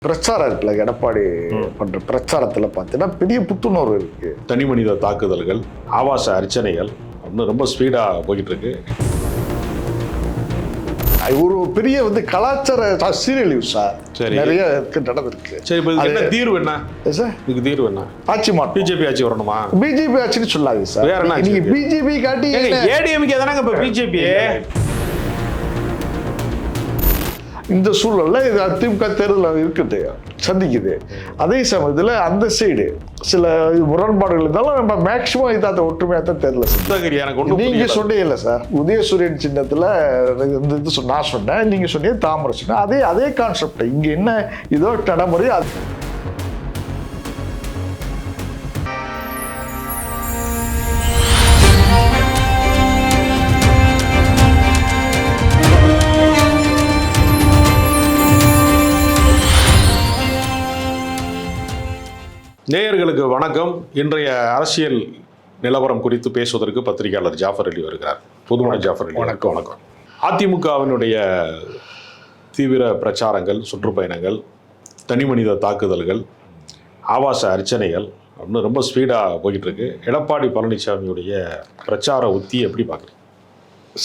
பிரச்சாரம் இருக்குல்ல, எடப்பாடி பண்ற பிரச்சாரத்துல பார்த்தீங்கன்னா பெரிய புத்துணர்வு இருக்கு. தனி மனித தாக்குதல்கள், ஆபாச அர்ச்சனைகள் இன்னும் ரொம்ப ஸ்பீடா போயிட்டு இருக்கு. ஒரு பெரிய கலாச்சார சீரழிவுசா சரி. நிறைய நடந்திருக்கு. சரி, இப்போ இதுக்கு என்ன தீர்வு என்ன? சார் இதுக்கு தீர்வு என்ன? ஆட்சி மாற்றம். பிஜேபி ஆட்சி வரணுமா? பிஜேபி ஆட்சின்னு சொல்லாது சார். வேற என்ன ஆட்சி நீங்க இருக்கு? பிஜேபி காட்டி ஏடிஎம்கே தானங்க இப்ப பிஜேபி. இந்த சூழல்ல இது திமுக தேர்தல் இருக்குது, சந்திக்குது. அதே சமயத்தில் அந்த சைடு சில முரண்பாடுகள் இருந்தாலும் நம்ம மேக்சிமம் இதை ஒற்றுமையாக தான் தேர்தல். நீங்க சொன்னீங்கல்ல சார், உதயசூரியன் சின்னத்துல நான் சொன்னேன், நீங்க சொன்னீங்க தாமரை சொன்னேன். அதே கான்செப்ட் இங்க என்ன இதோ நடைமுறை. நேயர்களுக்கு வணக்கம். இன்றைய அரசியல் நிலவரம் குறித்து பேசுவதற்கு பத்திரிகையாளர் ஜாஃபர் அலி வருகிறார். புதுமண ஜாஃபர் அலி, வணக்கம். வணக்கம். அதிமுகவினுடைய தீவிர பிரச்சாரங்கள், சுற்றுப்பயணங்கள், தனி மனித தாக்குதல்கள், ஆபாச அர்ச்சனைகள் அப்படின்னு ரொம்ப ஸ்பீடாக போய்கிட்டு இருக்கு. எடப்பாடி பழனிசாமியுடைய பிரச்சார உத்தி எப்படி பார்க்குறீங்க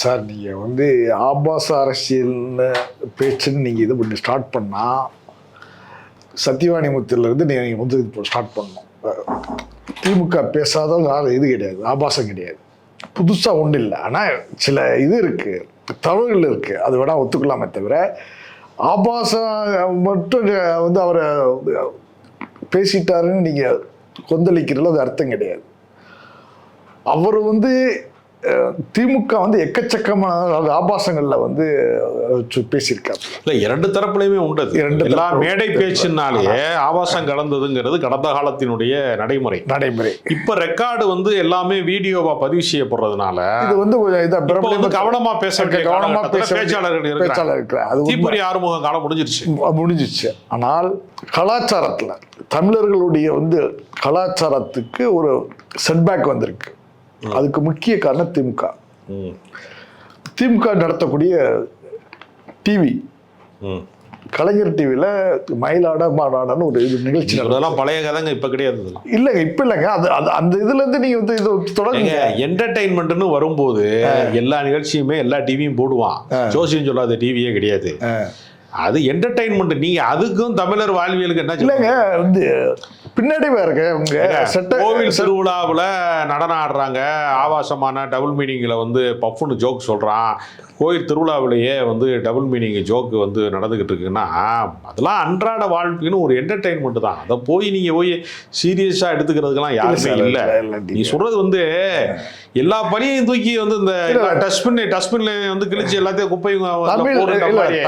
சார்? நீங்கள் ஆபாச அரசியல் பேச்சுன்னு நீங்கள் இது பண்ணி ஸ்டார்ட் பண்ணால் சத்தியவாணி முத்திலிருந்து நீங்கள் இப்போ ஸ்டார்ட் பண்ணணும். திமுக பேசாத இது கிடையாது, ஆபாசம் கிடையாது, புதுசாக ஒன்றும் இல்லை. ஆனால் சில இது இருக்குது, தவறுகள் இருக்குது, அது வேணால் ஒத்துக்கலாமே தவிர ஆபாசம் மட்டும் அவரை பேசிட்டாருன்னு நீங்கள் கொந்தளிக்கிறதுல அது அர்த்தம் கிடையாது. அவர் திமுக எக்கச்சக்கமான ஆபாசங்கள்ல பேசியிருக்காரு. இல்ல, இரண்டு தரப்புலையுமே உண்டு. எல்லா மேடை பேச்சுனாலேயே ஆபாசம் கலந்ததுங்கிறது கடந்த காலத்தினுடைய நடைமுறை. இப்ப ரெக்கார்டு எல்லாமே வீடியோவா பதிவு செய்யப்படுறதுனால இது கவனமா பேச்சாளர்கள் இருக்கிறாங்க. தீப்பொறி ஆறுமுகம் காலம் முடிஞ்சிருச்சு. ஆனால் கலாச்சாரத்துல தமிழர்களுடைய கலாச்சாரத்துக்கு ஒரு செட்பேக் வந்திருக்கு. அதுக்கு முக்கிய காரணம் திமுக நடத்தக்கூடிய டிவி, கலைஞர் டிவியில மயிலாட மாடாடன்னு ஒரு நிகழ்ச்சி. பழைய கதைங்க, இப்ப கிடையாது. இல்லைங்க, இப்ப இல்லைங்க. அது அந்த இதுல இருந்து நீங்க இது தொடங்க. என்டர்டைன்மெண்ட்னு வரும்போது எல்லா நிகழ்ச்சியுமே எல்லா டிவியும் போடுவான். ஜோசியம் சொல்லாத டிவியே கிடையாது. அது என்டர்டைன்மெண்ட். நீங்க அதுக்கும் தமிழர் வாழ்வியலுக்கு என்ன இல்லைங்க, பின்னாடி கோவில் திருவிழாவில் நடனம் ஆடுறாங்க, ஆபாசமான டபுள் மீனிங்கில் பஃப்னு ஜோக் சொல்கிறான். கோயில் திருவிழாவிலேயே டபுள் மீனிங் ஜோக்கு நடந்துக்கிட்டு இருக்குன்னா அதெல்லாம் அன்றாட வாழ்க்கைன்னு ஒரு என்டர்டைன்மெண்ட் தான். அதை நீங்கள் சீரியஸாக எடுத்துக்கிறதுக்கெல்லாம் யாருமே இல்லை. நீ சொல்கிறது எல்லா பணியையும் தூக்கி இந்த டஸ்ட்பின்ல கிழிச்சு எல்லாத்தையும் குப்பையும்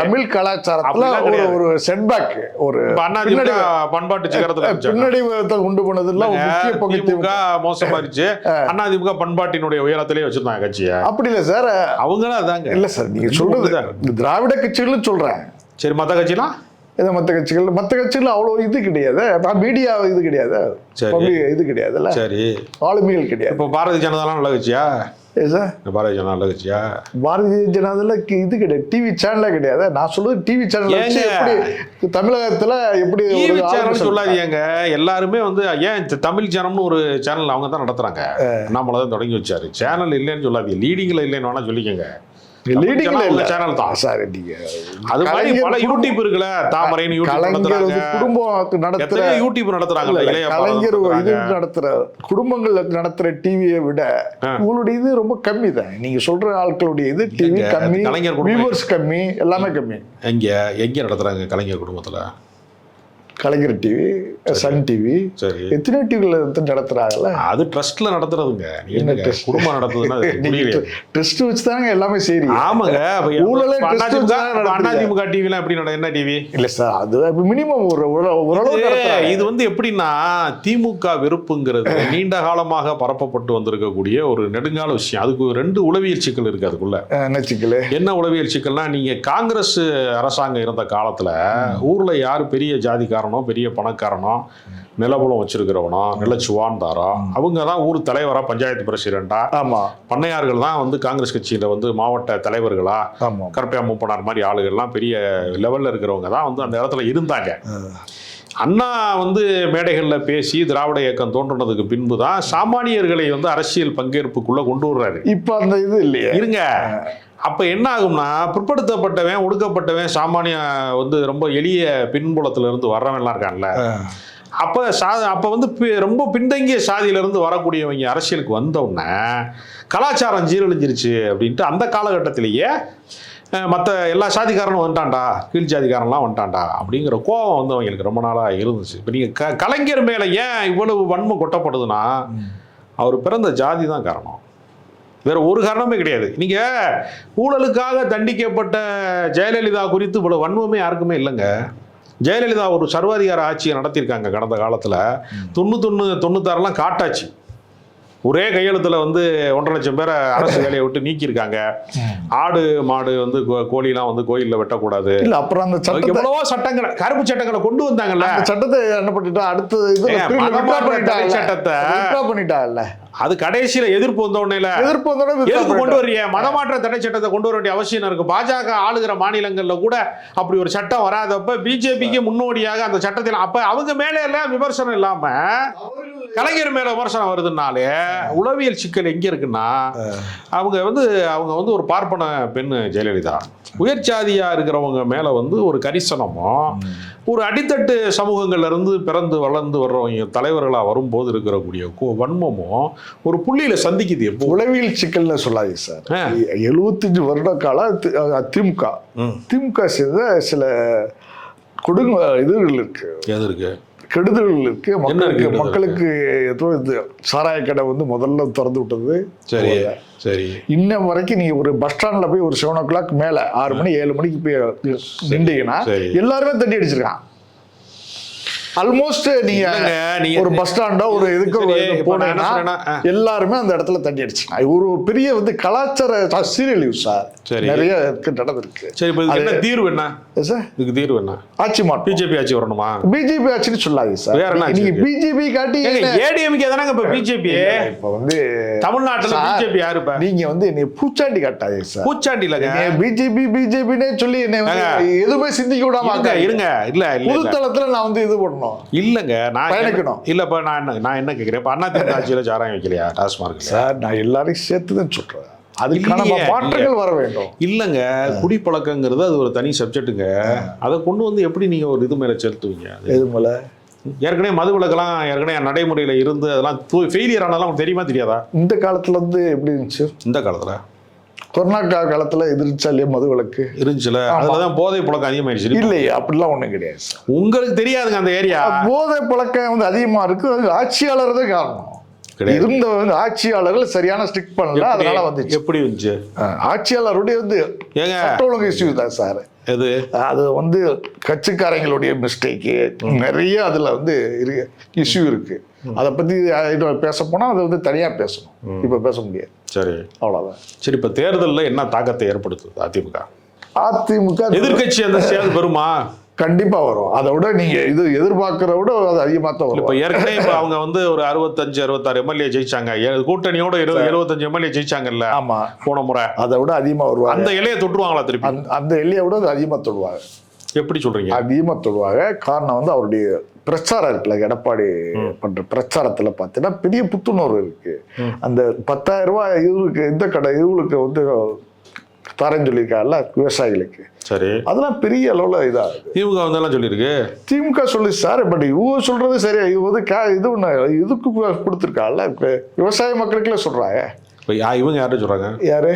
தமிழ் கலாச்சாரத்துல ஒரு செட்பேக், ஒரு பண்பாட்டு சிகரத்துல பின்னாடி உண்டு பண்ணதுல முக்கிய பங்கு திமுக மோசமாயிருச்சு. அதிமுக பண்பாட்டினுடைய உயரத்திலே வச்சிருந்தாங்க கட்சியை. அப்படி இல்லை சார், அவங்களும் அதாங்க. இல்ல சார், நீங்க சொல்றது திராவிட கட்சிகள் சொல்றேன். சரி, மற்ற கட்சிலாம் மற்ற கட்சிகள் அவ்வளவு இது கிடையாது, மீடியா இது கிடையாது, இது கிடையாதுல்ல. சரி, ஆளுமைகள் கிடையாது. இப்போ பாரதிய ஜனதாலாம் நல்ல கட்சியா? பாரதிய ஜனதா நல்ல கட்சியா? பாரதிய ஜனதால இது கிடையாது, டிவி சேனலே கிடையாது. நான் சொல்றது டிவி சேனல் எப்படி தமிழகத்துல எப்படி சொல்லாதீங்க. எல்லாருமே ஏன் தமிழ் சேனல்னு ஒரு சேனல் அவங்க தான் நடத்துறாங்க. நம்மள தான் தொடங்கி வச்சாரு. சேனல் இல்லைன்னு சொல்லாதீங்க, லீடிங்ல இல்லைன்னு வேணா சொல்லிக்கங்க. சேனல் தான் சார். அது மாதிரி பல யூடியூப் இருக்குல்ல, தாமரைன்னு குடும்பம் நடத்துற யூடியூப் நடத்துறாங்க. கலைஞர் இது நடத்துற குடும்பங்கள் நடத்துற டிவியை விட உங்களுடைய இது ரொம்ப கம்மி தான். நீங்க சொல்ற ஆட்களுடைய இது டிவி கம்மி, வியூவர்ஸ் கம்மி, எல்லாமே கம்மி. எங்க நடத்துறாங்க கலைஞர் குடும்பத்துல? கலைஞர் டிவி, சன் டிவி, சரி, எத்தனை டிவில நடத்துறாங்கல்ல. அது ட்ரஸ்ட்ல நடத்துறதுங்க. குடும்பம் நடத்துதுன்னா ட்ரஸ்ட் வச்சுதாங்க எல்லாமே. சரி, ஆமாங்க. அதிமுக டிவிலாம் எப்படி என்ன டிவி இல்ல சார், அது மினிமம் ஓரளவு. இது எப்படின்னா திமுக வெறுப்புங்கிறது நீண்ட காலமாக பரப்பப்பட்டு வந்திருக்கக்கூடிய ஒரு நெடுங்கால விஷயம். அதுக்கு ரெண்டு உளவியல் சிக்கல் இருக்கு. அதுக்குள்ள என்ன உளவியல் சிக்கல்னா, நீங்க காங்கிரஸ் அரசாங்கம் இருந்த காலத்துல ஊர்ல யாரு பெரிய ஜாதிக்காரன் பணக்காரனோ பெரிய பணக்காரனோ நிலபுலம் வச்சிருக்கிறவனோ நிலச்சுவான்தாரோ அவங்க தான் ஊர் தலைவரா பஞ்சாயத்து பிரசிடென்டா. ஆமா, பண்ணையார்கள் தான் வந்து காங்கிரஸ் கட்சியில வந்து மாவட்ட தலைவர்களா கருப்பையா மூப்பனார் மாதிரி ஆளுகள்லாம் பெரிய லெவல்ல இருக்கிறவங்க தான் வந்து அந்த இடத்துல இருந்தாங்க. அண்ணா வந்து மேடைகளில் பேசி திராவிட இயக்கம் தோன்றினதுக்கு பின்பு தான் சாமானியர்களை வந்து அரசியல் பங்கேற்புக்குள்ள கொண்டு வர்றாரு. இப்ப அந்த இது இல்லையே இருங்க. அப்ப என்ன ஆகும்னா, பிற்படுத்தப்பட்டவன் ஒடுக்கப்பட்டவன் சாமானிய வந்து ரொம்ப எளிய பின்புலத்துல இருந்து வர்றவன்லாம் இருக்கான்ல, அப்ப வந்து ரொம்ப பின்தங்கிய சாதியில இருந்து வரக்கூடியவங்க அரசியலுக்கு வந்தவுடனே கலாச்சாரம் ஜீரழிஞ்சிருச்சு அப்படின்ட்டு அந்த காலகட்டத்திலேயே மற்ற எல்லா சாதிக்காரனும் வந்துட்டான்டா, கீழ் ஜாதிக்காரன்லாம் வந்துட்டான்டா அப்படிங்கிற கோபம் வந்து அவங்களுக்கு ரொம்ப நாளாக இருந்துச்சு. இப்போ நீங்கள் கலைஞர் மேலே ஏன் இவ்வளவு வன்மை கொட்டப்படுதுன்னா, அவர் பிறந்த ஜாதி தான் காரணம், வேற ஒரு காரணமே கிடையாது. நீங்கள் ஊழலுக்காக தண்டிக்கப்பட்ட ஜெயலலிதா குறித்து இவ்வளவு வன்மமே யாருக்குமே இல்லைங்க. ஜெயலலிதா ஒரு சர்வாதிகார ஆட்சியை நடத்தியிருக்காங்க கடந்த காலத்தில். 96 காட்டாச்சு. ஒரே கையெழுத்துல வந்து 1.5 லட்சம் பேரை அரசு வேலையை விட்டு நீக்கியிருக்காங்க. ஆடு மாடு வந்து கோழிலாம் வந்து கோயிலில் வெட்டக்கூடாது. இல்ல, அப்புறம் அந்த சட்டம் எவ்வளவோ சட்டங்களை, கருப்பு சட்டங்களை கொண்டு வந்தாங்கல்ல. சட்டத்தை என்ன பண்ணிட்டா, அடுத்த சட்டத்தை பண்ணிட்டாங்கல்ல. அது கடைசியில எதிர்ப்பு வந்தோடனே கொண்டு வர்றீங்க. மதமாற்ற தடை சட்டத்தை கொண்டு வர வேண்டிய அவசியம் இருக்கு. பாஜக ஆளுகிற மாநிலங்கள்ல கூட அப்படி ஒரு சட்டம் வராதப்ப பிஜேபிக்கு முன்னோடியாக அந்த சட்டத்தில் அப்ப அவங்க மேல எல்லாம் விமர்சனம் இல்லாம கலைஞர் மேல விமர்சனம் வருதுனாலே உளவியல் சிக்கல் எங்க இருக்குன்னா, அவங்க வந்து ஒரு பார்ப்பன பெண் ஜெயலலிதா. உயர் சாதியா இருக்கிறவங்க மேல வந்து ஒரு கரிசனமும், ஒரு அடித்தட்டு சமூகங்கள்ல இருந்து பிறந்து வளர்ந்து வர்றவங்க தலைவர்களா வரும்போது இருக்கக்கூடிய வன்மமும் ஒரு புள்ளியில சந்திக்குது. உளவியல் சிக்கல்னு சொல்லாதீங்க சார். 75 வருட கால திமுக செய்த சில இதுகள் இருக்கு. எது இருக்கு? கெடுதல்கள் இருக்கு. மக்களுக்கு ஏதோ இது சாராய கடை வந்து முதல்ல திறந்து விட்டது. சரி சரி. இன்ன வரைக்கும் நீங்க ஒரு பஸ் ஸ்டாண்ட்ல போய் ஒரு 7 o'clock மேல 6 மணி 7 மணிக்கு போய் நின்றீங்கன்னா எல்லாருமே தட்டி அடிச்சிருக்கான். ஆல்மோஸ்ட் நீங்க ஒரு பஸ் ஸ்டாண்டோ ஒரு இதுக்கு போனீங்கன்னா எல்லாருமே அந்த இடத்துல தட்டி அடிச்சிருக்காங்க. ஒரு பெரிய வந்து கலாச்சார சீரழிவு சார் நிறைய நடந்திருக்கு. சரி, என்ன தீர்வு என்ன சார்? இதுக்கு தீர்வு என்ன? ஆட்சி மாற்றம். பிஜேபி ஆட்சி வரணுமா? பிஜேபி ஆட்சின்னு சொல்லாதீங்க சார். வேற என்ன? நீங்க பிஜேபி காட்டி ஏடிஎம்கே தானங்க இப்ப பிஜேபி. இப்ப வந்து தமிழ்நாட்டுல பிஜேபி யாரு? இப்ப நீங்க வந்து என்னை பூச்சாண்டி காட்டாதீங்க சார். பூச்சாண்டி இல்லங்க. பிஜேபினே சொல்லி என்ன எதுவுமே சிந்திக்க விடாம இருங்க. இல்ல புதுத்தளத்துல நான் வந்து இது பண்ணணும் இல்லங்க. நான் பயணிக்கணும். இல்லப்ப நான் என்ன கேக்குறேன், இப்ப அதிமுக ஆட்சியில சாராயம் வைக்கலையா டாஸ்மார்க்? சார் நான் எல்லாரையும் சேர்த்துதான் சொல்றேன். அதுக்கான மாற்றங்கள் வர வேண்டும். இல்லங்க, குடிப்பழக்கங்கிறது அது ஒரு தனி சப்ஜெக்ட்டுங்க. அதை கொண்டு வந்து எப்படி நீங்க ஒரு இது மேல செலுத்துவீங்க? எது மேல? ஏற்கனவே மது விலக்கெல்லாம் ஏற்கனவே நடைமுறையில இருந்து அதெல்லாம் ஃபெயிலியர் ஆனாலும் தெரியுமா தெரியாதா? இந்த காலத்துல வந்து எப்படி இருந்துச்சு? இந்த காலத்துல கொரோனா காலத்துல எதிர்ச்சா இல்லையா மது விலக்கு இருந்துச்சுல, அதுலதான் போதை பழக்கம் அதிகமாயிடுச்சு. இல்லையே, அப்படிலாம் ஒண்ணும் கிடையாது. உங்களுக்கு தெரியாதுங்க அந்த ஏரியா. போதை பழக்கம் வந்து அதிகமா இருக்கு. ஆட்சியாளர் தான் காரணம். இருந்த வந்து ஆட்சியாளர்கள் சரியான ஸ்ட்ரிக்ட் பண்ணல, அதனால வந்து எப்படி இருந்துச்சு? ஆட்சியாளருடைய வந்து ஒழுங்கு இஷ்யூ தான் சார். அது வந்து கட்சிக்காரங்களுடைய மிஸ்டேக்கு நிறைய அதுல வந்து இஷ்யூ இருக்கு. அதை பத்தி பேச போனா அதை வந்து தனியா பேசணும், இப்ப பேச முடியாது. சரி, அவ்வளவுதான். சரி, இப்ப தேர்தலில் என்ன தாக்கத்தை ஏற்படுத்துது அதிமுக? எதிர்கட்சி அந்த சேல் வருமா? கண்டிப்பா வரும். அதை விட நீங்க இது எதிர்பார்க்கறத விட அது அதிகமாக தான் வரும். இப்போ ஏற்கனவே இப்போ அவங்க வந்து ஒரு 65-66 எம்எல்ஏ ஜெயிச்சாங்க. கூட்டணியோட 75 எம்எல்ஏ ஜெயிச்சாங்கல்ல. ஆமா, போன முறை. அதை விட அதிகமாக வருவாங்க. அந்த எல்லையை தொட்டுருவாங்களா திருப்பி? அந்த எல்லையை விட அது அதிகமாக தொடுவாங்க. எப்படி சொல்றீங்க? அதிகமாக தொடுவாங்க. காரணம் வந்து அவருடைய பிரச்சாரம் இருக்குல்ல, எடப்பாடி பண்ற பிரச்சாரத்துல பாத்தீங்கன்னா பெரிய புத்துணர்வு இருக்கு. அந்த 10,000 ரூபாய் இவருக்கு இந்த கடை இவங்களுக்கு வந்து தரேன்னு சொல்லியிருக்காங்கல்ல விவசாயிகளுக்கு. சரி, அதெல்லாம் பெரிய அளவுல இதாகுது. திமுக வந்து சொல்லியிருக்கு. திமுக சொல்லி சார், பட் இவங்க சொல்றது சரியா? இவங்க வந்து இதுக்கு கொடுத்துருக்காங்கல்ல, விவசாய மக்களுக்குள்ள சொல்றாங்க. இவங்க யாரும் சொல்றாங்க? யாரு?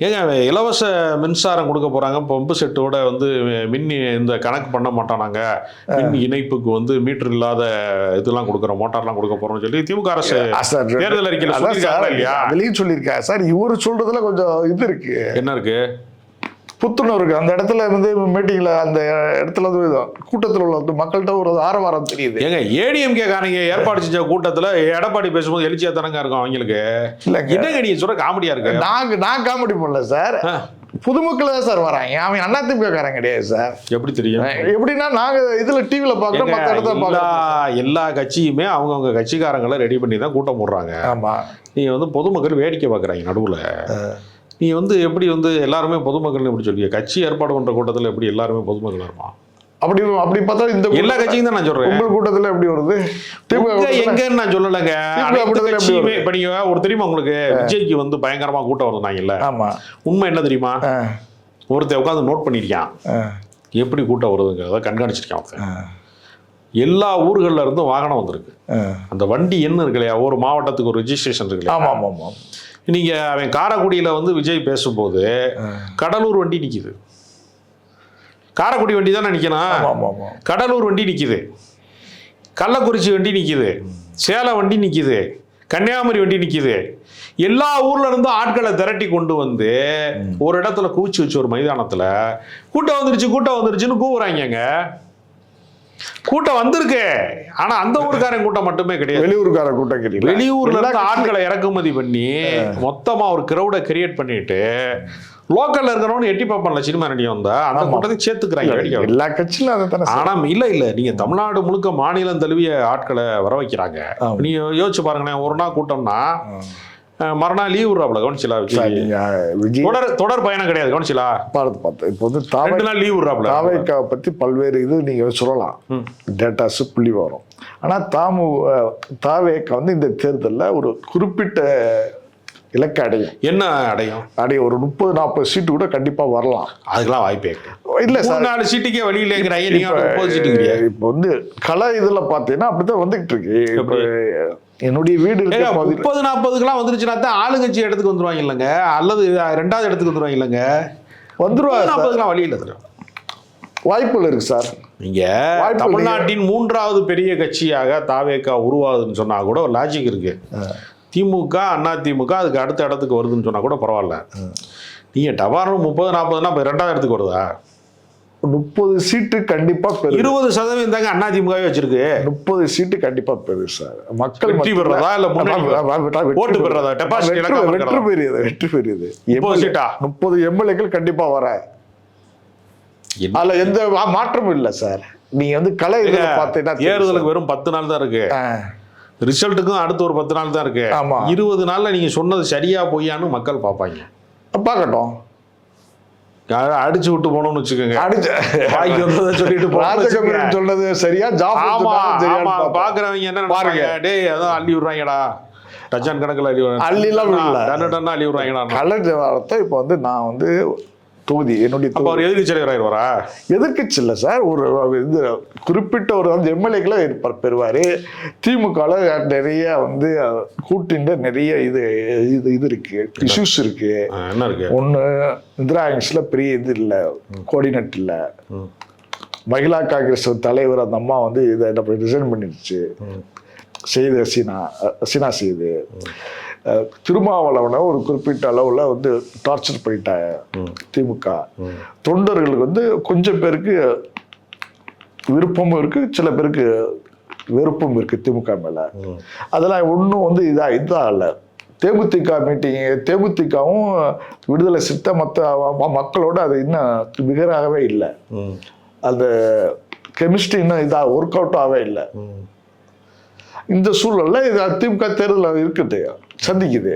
ஏங்க, இலவச மின்சாரம் கொடுக்க போறாங்க, பம்பு செட்டோட வந்து மின் இந்த கணக்கு பண்ண மாட்டானாங்க, மின் இணைப்புக்கு வந்து மீட்டர் இல்லாத இதெல்லாம் கொடுக்குறோம், மோட்டார்லாம் கொடுக்க போறோம்னு சொல்லி திமுக அரசு தேர்தல் அறிக்கையில் சொல்லியிருக்காங்க இல்லையா? அதுலயும் சொல்லியிருக்காங்க சார். இவரு சொல்றதுல கொஞ்சம் இது இருக்கு. என்ன இருக்கு? புத்துணர்வு இருக்கு. அந்த இடத்துல வந்து மீட்டிங்ல அந்த இடத்துல கூட்டத்தில் உள்ள மக்கள்கிட்ட ஒரு ஆரவாரம் தெரியுது. ஏங்க, ஏடிஎம்கே காரங்க ஏற்பாடு செஞ்ச கூட்டத்துல எடப்பாடி பேசும்போது எழுச்சியா தானங்க இருக்கும் அவங்களுக்கு. இல்ல, என்னங்க நீங்க சொல்ற காமெடியா இருக்கு? நான் காமெடி பண்ணல சார். பொதுமக்கள் தான் சார் வராங்க. அவன் அதிமுககாரன் கிடையாது சார். எப்படி தெரியும்? எப்படின்னா நாங்க இதுல டிவில பாக்குறோம், மத்த இடத்துல பாக்குறோம். எல்லா கட்சியுமே அவங்கவுங்க கட்சிக்காரங்களை ரெடி பண்ணி தான் கூட்டம் போடுறாங்க. ஆமா, நீங்க வந்து பொதுமக்கள் வேடிக்கை பார்க்குறாங்க நடுவில். நீ வந்து எப்படி வந்து எல்லாருமே பொதுமக்கள்னு எப்படி சொல்லுவீங்க? கட்சி ஏற்பாடு பண்ற கூட்டத்தில் எப்படி எல்லாருமே பொதுமக்கள் இருப்பான்? அப்படி பார்த்தா இந்த எல்லா கட்சியும் தான் நான் சொல்றேன். உங்கள் கூட்டத்தில் எப்படி வருது? எங்கன்னு நான் சொல்லலைங்க. இப்ப நீங்க ஒரு தெரியுமா உங்களுக்கு, விஜய்க்கு வந்து பயங்கரமா கூட்டம் வருதுனாங்கல்ல. ஆமா, உண்மை என்ன தெரியுமா? ஒருத்தர் உட்காந்து நோட் பண்ணிருக்கான் எப்படி கூட்டம் வருதுங்கிறத கண்காணிச்சிருக்கான். எல்லா ஊர்கள்ல இருந்தும் வாகனம் வந்திருக்கு. அந்த வண்டி என்ன இருக்கு இல்லையா, ஒரு மாவட்டத்துக்கு ஒரு ரெஜிஸ்ட்ரேஷன் இருக்கு இல்லையா. ஆமா ஆமா ஆமா. நீங்க அவன் காரைக்குடியில வந்து விஜய் பேசும்போது கடலூர் வண்டி நிக்குது. காரைக்குடி வண்டி தானே நிக்கணும். கடலூர் வண்டி நிக்குது, கள்ளக்குறிச்சி வண்டி நிக்குது, சேலம் வண்டி நிக்குது, கன்னியாகுமரி வண்டி நிக்குது. எல்லா ஊர்ல இருந்தும் ஆட்களை திரட்டி கொண்டு வந்து ஒரு இடத்துல கூச்சி வச்சு ஒரு மைதானத்துல கூட்டம் வந்துருச்சுன்னு கூவுறாங்க. கூட்டம் வந்திருக்கு, ஆனா அந்த ஊருக்காரன் கூட்டம் மட்டுமே கிடையாது, வெளியூருக்கார கூட்டம் கிடையாது. வெளியூர்ல இருந்து ஆட்களை இறக்குமதி பண்ணி மொத்தமா ஒரு கிரௌட கிரியேட் பண்ணிட்டு லோக்கல்ல இருக்கிறவனு எட்டி பார்ப்பான்ல சினிமா நடிகை வந்தா அந்த கூட்டத்தை சேர்த்துக்கிறாங்க. எல்லா கட்சியிலும் ஆனா இல்ல நீங்க தமிழ்நாடு முழுக்க மாநிலம் தழுவிய ஆட்களை வர வைக்கிறாங்க. நீங்க யோசிச்சு பாருங்களேன், ஒரு நாள் கூட்டம்னா மறுநாள் லீவ் விடுறாப்ல. கவனிச்சலா விஜய் தொடர் பயணம் கிடையாது. கவனிச்சலா பார்த்து இப்போ வந்து 2 நாள் லீவ் விடுறாப்ல. தாவேக்காவை பத்தி பல்வேறு இது நீங்க சொல்லலாம், டேட்டாஸ் புள்ளி வரும். ஆனா தாவேக்கா வந்து இந்த தேர்தலில் ஒரு குறிப்பிட்ட இலக்கு அடையும். என்ன அடையும்? ஒரு 30-40 சீட்டு கூட கண்டிப்பா வரலாம். அதுக்கெல்லாம் வாய்ப்பே இல்ல சார். 4 சீட்டுக்கே வழியில இருக்கிறாங்க. நீங்க 30 சீட்டு. இப்போ வந்து கலை இதுல பாத்தீங்கன்னா அப்படித்தான் வந்துகிட்டு இருக்கு. இப்போ என்னுடைய வீடு 30-40க்குலாம் வந்துருச்சுன்னா தான் ஆளுங்கட்சி இடத்துக்கு வந்துருவாங்க இல்லைங்க, அல்லது 2வது இடத்துக்கு வந்துருவாங்க இல்லைங்க. வந்துருவாங்க. 40க்குலாம் வழி இல்லை, வாய்ப்புகள் இருக்கு சார். நீங்க தமிழ்நாட்டின் 3வது பெரிய கட்சியாக தாவேக்கா உருவாகுதுன்னு சொன்னா கூட ஒரு லாஜிக் இருக்கு. திமுக அதிமுக அதுக்கு அடுத்த இடத்துக்கு வருதுன்னு சொன்னா கூட பரவாயில்ல. நீங்க டபாரம் 30-40னா 2வது இடத்துக்கு வருதா? 30 சீட்டு கண்டிப்பா 20% தாங்க அதிமுகவே வச்சிருக்கு. 30 சீட்டு கண்டிப்பா பெரு சார். மக்கள் வெற்றி பெறதா இல்ல ஓட்டு பெறதா? வெற்றி பெரியது 30 எம்எல்ஏக்கள் கண்டிப்பா வர, அதுல எந்த மாற்றமும் இல்ல சார். நீங்க வந்து கலை பார்த்தீங்கன்னா தேர்தலுக்கு வெறும் 10 நாள் தான் இருக்கு. ரிசல்ட்டுக்கும் அடுத்து ஒரு 10 நாள் தான் இருக்கு. 20 நாள்ல நீங்க சொன்னது சரியா பொய்யான்னு மக்கள் பார்ப்பாங்க. பார்க்கட்டும். அடிச்சு விட்டு போனோம்னு வச்சுக்கோங்க, சொல்லிட்டு சொல்றது சரியா பாக்குறவங்க என்ன பாருங்க, டேய் அதான் அள்ளி விடுறாங்கடா, டஜன் கணக்குல அள்ளி விடுறாங்கடா. இப்ப வந்து நான் வந்து தொகுதி என்னுடைய எதிர்கட்சி தலைவராயிருவாரா? எதிர்கட்சி இல்லை சார், ஒரு இது குறிப்பிட்ட ஒரு வந்து எம்எல்ஏக்களை பெறுவார். திமுகவில் நிறைய வந்து கூட்டின்ற நிறைய இது இருக்கு, இஷ்யூஸ் இருக்கு. என்ன இருக்கு? ஒன்று இந்திரா காங்கிரஸில் பெரிய இது இல்லை, கோஆர்டினேட் இல்லை. மகிழா காங்கிரஸ் தலைவர் அந்த அம்மா வந்து இதை ரிசைன் பண்ணிடுச்சு, செய்து சீனா செய்து. திருமாவளவனை ஒரு குறிப்பிட்ட அளவில் வந்து டார்ச்சர் பண்ணிட்டாங்க திமுக. தொண்டர்களுக்கு வந்து கொஞ்சம் பேருக்கு விருப்பமும் இருக்கு, சில பேருக்கு வெறுப்பும் இருக்கு திமுக மேல. அதெல்லாம் ஒன்றும் வந்து இதாக இல்லை. தேமுதிக மீட்டிங், தேமுதிகவும் விடுதலை சிறுத்தை மற்ற மக்களோட அது இன்னும் பிகராகவே இல்லை. அந்த கெமிஸ்ட்ரி இன்னும் ஒர்க் அவுட் ஆகவே இல்லை. இந்த சூழல்ல இது திமுக தேர்தல் இருக்குது, சந்திக்குது.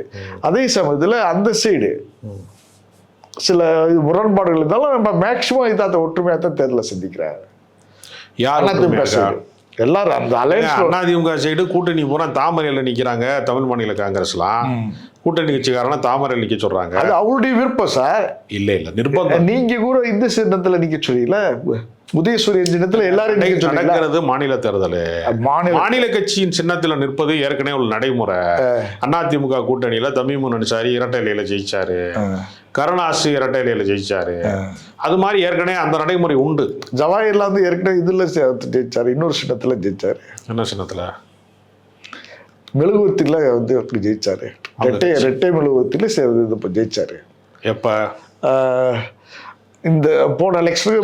அதே சமயத்தில் அந்த சைடு சில முரண்பாடுகள் இருந்தாலும் நம்ம மேக்சிமம் இதாத்த ஒற்றுமையாக தான் தேர்தலை சந்திக்கிறாங்க. அதிமுக சைடு எல்லாரும் அந்த அதிமுக சைடு கூட்டணி பூரா தாமரையில் நிற்கிறாங்க. தமிழ் மாநில காங்கிரஸ்லாம் கூட்டணி கட்சிக்காரனா தாமரையில் நிற்க சொல்றாங்க. அது அவருடைய விருப்பம் சார். இல்லை நிர்பந்தம். நீங்க கூட இந்த சின்னத்தில் நிற்க சொல்லல, உதயசூரியன் சின்னத்துல எல்லாரும் நடக்கிறது மாநில தேர்தல். மாநில கட்சியின் சின்னத்துல நிற்பது ஏற்கனவே ஒரு நடைமுறை. அதிமுக கூட்டணியில தமிமுன் அன்சாரி இரட்டை இலையில ஜெயிச்சாரு, கருணாசு இரட்டை இலையில ஜெயிச்சாரு. அது மாதிரி ஏற்கனவே அந்த நடைமுறை உண்டு. ஜவாஹர்லாம் வந்து ஏற்கனவே இதுல ஜெயிச்சாரு, இன்னொரு சின்னத்துல ஜெயிச்சாரு. என்ன சின்னத்துல? மெழுகுவத்தில வந்து ஜெயிச்சாரு, ரெட்டை மெழுகுவத்தில ஜெயிச்சாரு. எப்ப? இந்த போன எலெக்ஷன்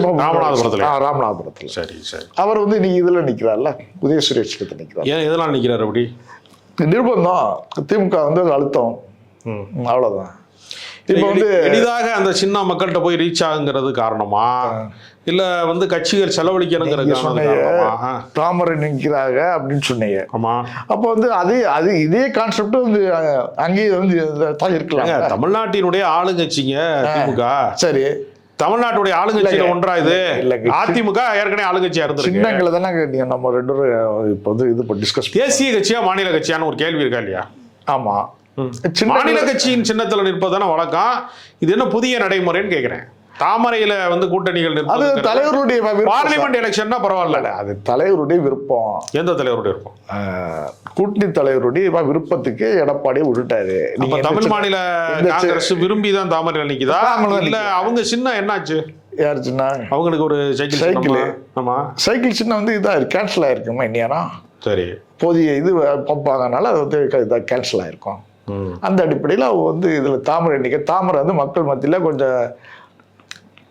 ராமநாதபுரத்தில். சரி சரி. அவர் வந்து நீங்க இதுல நிக்கிறார்ல, உதயசூரிய சின்னத்தில் நிக்கிறார். ஏன் எதனால நிக்கிறார் அப்படி? நிர்பந்தம், திமுக வந்து அழுத்தம், அவ்வளவுதான். இப்போ வந்து எளிதாக அந்த சின்ன மக்கள்கிட்ட போய் ரீச் ஆகுங்கிறது காரணமா இல்ல வந்து கட்சிகள் செலவழிக்கணுங்கிறது காரணமா? தாமரை நிற்கிறாங்க அப்படின்னு சொன்னீங்க. ஆமா. அப்போ வந்து அது இதே கான்செப்ட் வந்து அங்கேயே வந்து தான் இருக்கலாம். தமிழ்நாட்டினுடைய ஆளுங்கட்சிங்க திமுக. சரி, தமிழ்நாட்டுடைய ஆளுங்கட்சியில ஒன்றா இது? அதிமுக ஏற்கனவே ஆளுங்கட்சியா இருந்திருக்கு. சின்னங்களை தானே நீங்க நம்ம ரெண்டு பேரும் இப்போ வந்து இது டிஸ்கஸ். தேசிய கட்சியா மாநில கட்சியான்னு ஒரு கேள்வி இருக்கா இல்லையா? ஆமா, மாநில கட்சியின் சின்னத்துல நிற்பதான வழக்கம். இது என்ன புதிய நடைமுறைன்னு கேக்குறேன். தாமரையில வந்து கூட்டணிகள் அது தலைவருடைய பார்லிமெண்ட் எலெக்ஷன்னா பரவாயில்ல, அது தலைவருடைய விருப்பம். எந்த தலைவருடைய விருப்பம்? கூட்டணி தலைவருடைய விருப்பத்துக்கு எடப்பாடியை விட்டுட்டாரு. நீங்க தமிழ் மாநில காங்கிரஸ் விரும்பி தான் தாமரையில நிக்குதா இல்ல அவங்க சின்ன என்னாச்சு? யார் சின்ன? அவங்களுக்கு ஒரு சைக்கிள். ஆமா, சைக்கிள் சின்ன வந்து இதாக கேன்சல் ஆயிருக்குமா இன்னியானா? சரி, போதிய இது பம்பாங்கனால அது வந்து இதாக கேன்சல் ஆயிருக்கும். அந்த அடிப்படையில் அவங்க வந்து இதில் தாமரை நிற்க, தாமரை வந்து மக்கள் மத்தியில் கொஞ்சம்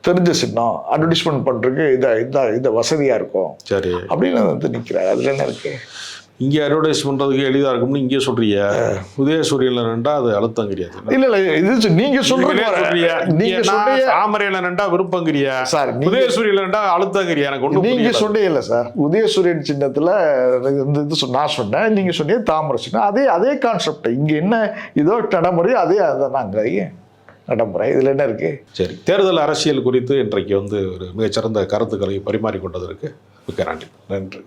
தெரிஞ்ச சின்னம், அட்வர்டைஸ்மெண்ட் பண்ணுறதுக்கு இதை வசதியாக இருக்கும். சரி அப்படின்னு வந்து நிற்கிறாரு. அதில் என்ன இருக்கு? இங்கே அட்வர்டைஸ் பண்ணுறதுக்கு எளிதாக இருக்கும்னு இங்கே சொல்றிய. உதயசூரியனில் நின்றா அது அழுத்தம் கிடையாது. இல்லை இது நீங்கள் சொல்றீங்க. நீங்கள் தாமரையில் நின்றா விருப்பங்கிறியா சார், உதயசூரியனில் நின்றா அழுத்தங்கிறியா? எனக்கு ஒன்றும் நீங்கள் சொன்னீங்க இல்லை சார், உதயசூரியன் சின்னத்தில் இது நான் சொன்னேன், நீங்கள் சொன்னீங்க தாமரை சின்னம். அதே கான்செப்ட் இங்கே என்ன இதோ நடைமுறை, அதே அதை நாங்கள் நடைமுறை. இதில் என்ன இருக்கு? சரி, தேர்தல் அரசியல் குறித்து இன்றைக்கு வந்து ஒரு மிகச்சிறந்த கருத்துக்களை பரிமாறிக்கொண்டதற்கு மிக்க நன்றி. நன்றி.